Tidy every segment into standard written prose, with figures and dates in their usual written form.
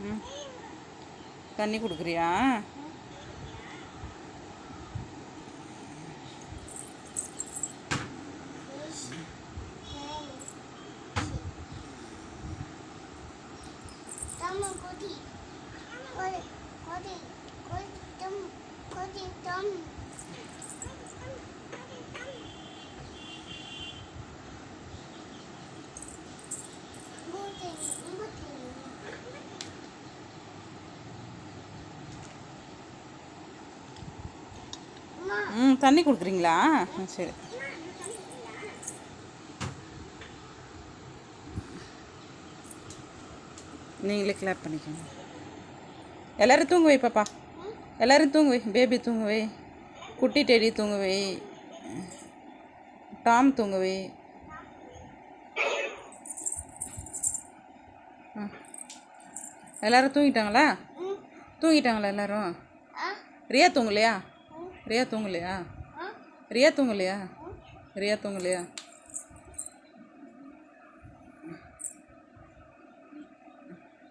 ம், தண்ணி கொடுக்குறியா? ம், தண்ணி கொடுக்குறீங்களா? சரி. நீங்களே கிளாப் பண்ணிக்கோங்க. எல்லோரும் தூங்க வை பாப்பா. எல்லோரும் தூங்க வை. பேபி தூங்க வை. குட்டி டெடி தூங்க வை. டாம் தூங்க வை. எல்லோரும் தூங்கிட்டாங்களா? தூங்கிட்டாங்களா எல்லோரும்? ரியா தூங்கலையா? ரியா தூங்கலையா? ரியா தூங்கலையா? ரியா தூங்கலையா?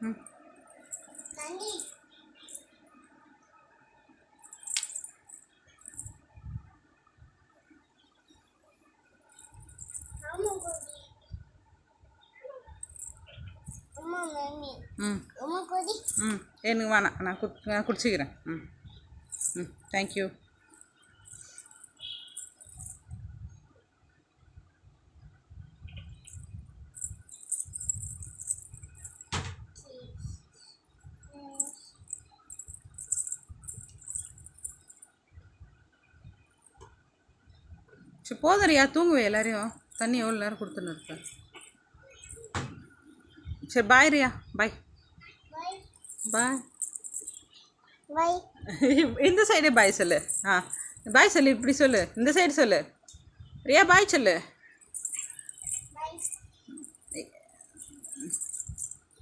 ம், ம், ம். எனக்கு வேணாம். நான் குடிச்சிக்கிறேன். ம், ம். தேங்க்யூ. சரி போதறியா? தூங்குவே எல்லாரையும். தண்ணி எவ்வளோ நேரம் கொடுத்துன்னு இருப்பேன். சரி பாய் ரியா. பாய் பாய். இந்த சைடே பாய் சொல்லு. பாய் சொல்லு. இப்படி சொல்லு. இந்த சைடு சொல்லு. ரியா பாய் சொல்லு.